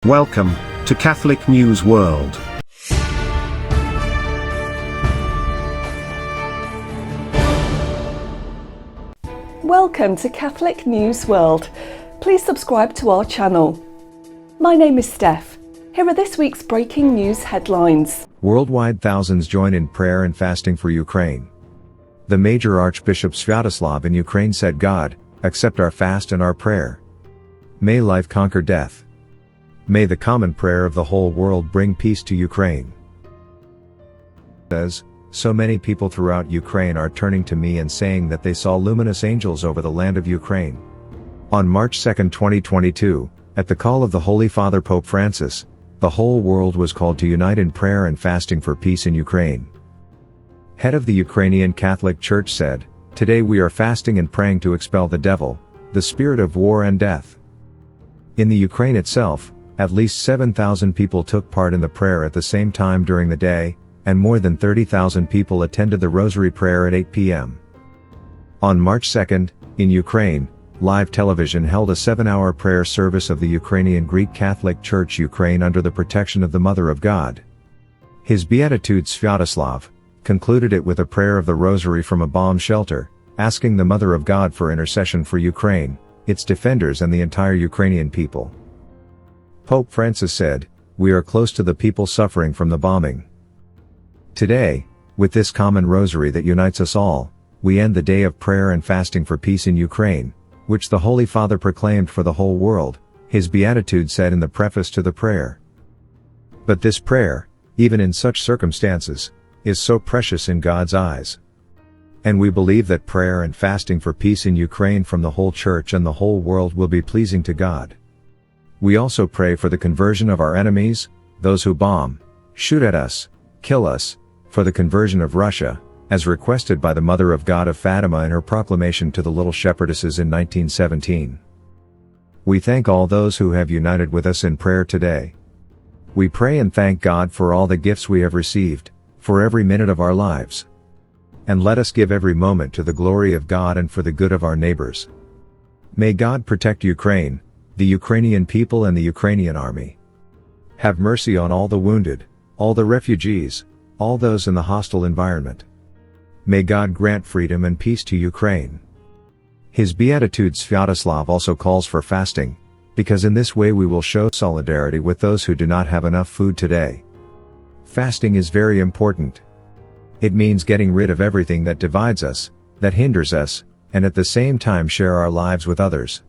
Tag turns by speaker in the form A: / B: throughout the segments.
A: Welcome to Catholic News World.
B: Welcome to Catholic News World. Please subscribe to our channel. My name is Steph. Here are this week's breaking news headlines.
C: Worldwide, thousands join in prayer and fasting for Ukraine. The major Archbishop Sviatoslav in Ukraine said, "God, accept our fast and our prayer. May life conquer death. May the common prayer of the whole world bring peace to Ukraine." Says, so many people throughout Ukraine are turning to me and saying that they saw luminous angels over the land of Ukraine. On March 2, 2022, at the call of the Holy Father Pope Francis, the whole world was called to unite in prayer and fasting for peace in Ukraine. Head of the Ukrainian Catholic Church said, "Today we are fasting and praying to expel the devil, the spirit of war and death." In the Ukraine itself, at least 7,000 people took part in the prayer at the same time during the day, and more than 30,000 people attended the Rosary prayer at 8 p.m. On March 2, in Ukraine, live television held a 7-hour prayer service of the Ukrainian Greek Catholic Church Ukraine under the protection of the Mother of God. His Beatitude Sviatoslav concluded it with a prayer of the Rosary from a bomb shelter, asking the Mother of God for intercession for Ukraine, its defenders and the entire Ukrainian people. Pope Francis said, "We are close to the people suffering from the bombing. Today, with this common rosary that unites us all, we end the day of prayer and fasting for peace in Ukraine, which the Holy Father proclaimed for the whole world," his Beatitude said in the preface to the prayer. But this prayer, even in such circumstances, is so precious in God's eyes. And we believe that prayer and fasting for peace in Ukraine from the whole Church and the whole world will be pleasing to God. We also pray for the conversion of our enemies, those who bomb, shoot at us, kill us, for the conversion of Russia, as requested by the Mother of God of Fatima in her proclamation to the little shepherdesses in 1917. We thank all those who have united with us in prayer today. We pray and thank God for all the gifts we have received, for every minute of our lives. And let us give every moment to the glory of God and for the good of our neighbors. May God protect Ukraine, the Ukrainian people and the Ukrainian army. Have mercy on all the wounded, all the refugees, all those in the hostile environment. May God grant freedom and peace to Ukraine. His Beatitude Sviatoslav also calls for fasting, because in this way we will show solidarity with those who do not have enough food today. Fasting is very important. It means getting rid of everything that divides us, that hinders us, and at the same time share our lives with others.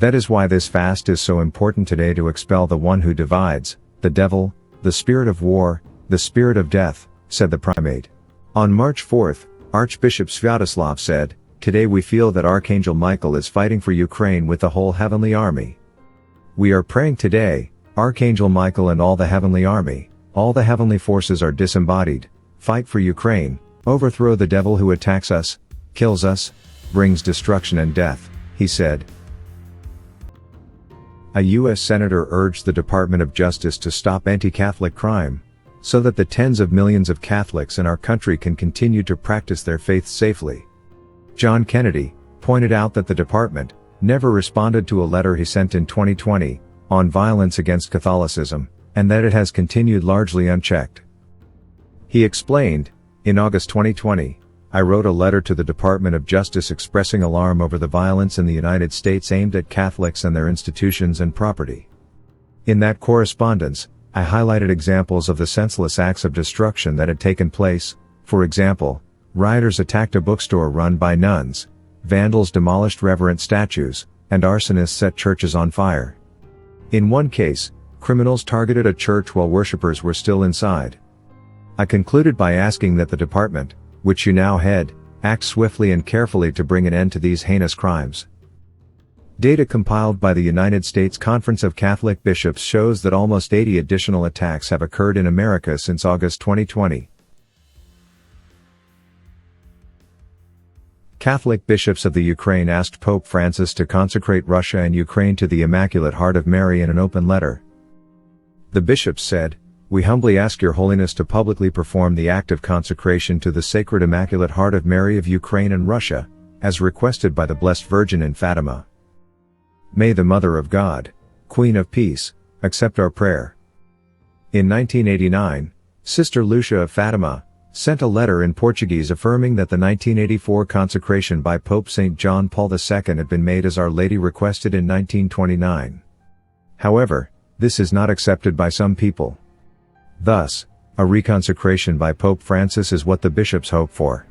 C: That is why this fast is so important today, to expel the one who divides, the devil, the spirit of war, the spirit of death, said the primate. On March 4, Archbishop Sviatoslav said, "Today we feel that Archangel Michael is fighting for Ukraine with the whole heavenly army. We are praying today, Archangel Michael and all the heavenly army, all the heavenly forces are disembodied, fight for Ukraine, overthrow the devil who attacks us, kills us, brings destruction and death," he said. A U.S. senator urged the Department of Justice to stop anti-Catholic crime, so that the tens of millions of Catholics in our country can continue to practice their faith safely. John Kennedy pointed out that the department never responded to a letter he sent in 2020 on violence against Catholicism, and that it has continued largely unchecked. He explained, "In August 2020, I wrote a letter to the Department of Justice expressing alarm over the violence in the United States aimed at Catholics and their institutions and property. In that correspondence, I highlighted examples of the senseless acts of destruction that had taken place. For example, rioters attacked a bookstore run by nuns, vandals demolished reverent statues, and arsonists set churches on fire. In one case, criminals targeted a church while worshippers were still inside. I concluded by asking that the department, which you now head, act swiftly and carefully to bring an end to these heinous crimes." Data compiled by the United States Conference of Catholic Bishops shows that almost 80 additional attacks have occurred in America since August 2020. Catholic bishops of the Ukraine asked Pope Francis to consecrate Russia and Ukraine to the Immaculate Heart of Mary in an open letter. The bishops said, "We humbly ask Your Holiness to publicly perform the act of consecration to the Sacred Immaculate Heart of Mary of Ukraine and Russia, as requested by the Blessed Virgin in Fatima. May the Mother of God, Queen of Peace, accept our prayer. In 1989, Sister Lucia of Fatima sent a letter in Portuguese affirming that the 1984 consecration by Pope St. John Paul II had been made as Our Lady requested in 1929. However, this is not accepted by some people. Thus, a reconsecration by Pope Francis is what the bishops hope for.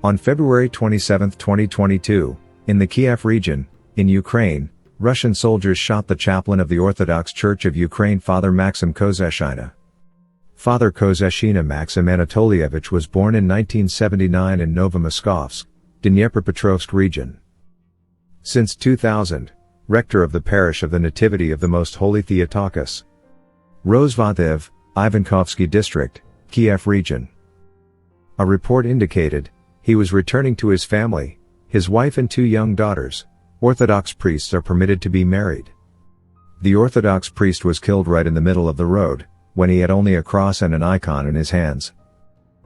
C: On February 27, 2022, in the Kiev region, in Ukraine, Russian soldiers shot the chaplain of the Orthodox Church of Ukraine, Father Maxim Kozeshina. Father Kozeshina Maxim Anatolievich was born in 1979 in Novomoskovsk, Dnipropetrovsk region. Since 2000, rector of the parish of the Nativity of the Most Holy Theotokos, Rozvadov, Ivankovsky district, Kiev region. A report indicated he was returning to his family, his wife and 2 young daughters. Orthodox priests are permitted to be married. The Orthodox priest was killed right in the middle of the road, when he had only a cross and an icon in his hands.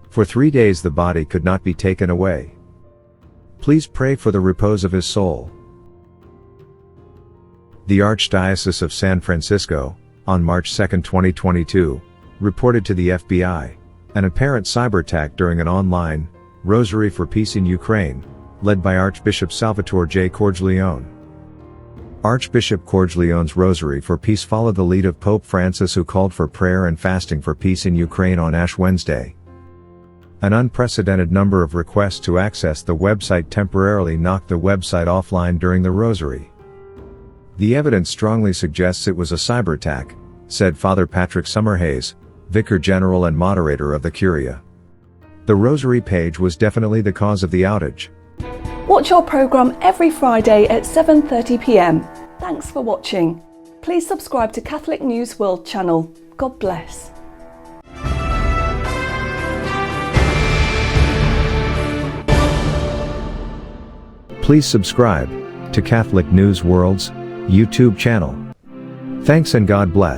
C: For 3 days the body could not be taken away. Please pray for the repose of his soul. The Archdiocese of San Francisco, on March 2, 2022, reported to the FBI an apparent cyber attack during an online Rosary for Peace in Ukraine, led by Archbishop Salvatore J. Cordileone. Archbishop Cordileone's Rosary for Peace followed the lead of Pope Francis, who called for prayer and fasting for peace in Ukraine on Ash Wednesday. An unprecedented number of requests to access the website temporarily knocked the website offline during the Rosary. The evidence strongly suggests it was a cyber attack, said Father Patrick Summerhays, Vicar General and moderator of the Curia. The Rosary page was definitely the cause of the outage.
B: Watch our programme every Friday at 7:30 p.m. Thanks for watching. Please subscribe to Catholic News World channel. God bless.
C: Please subscribe to Catholic News World's YouTube channel. Thanks and God bless.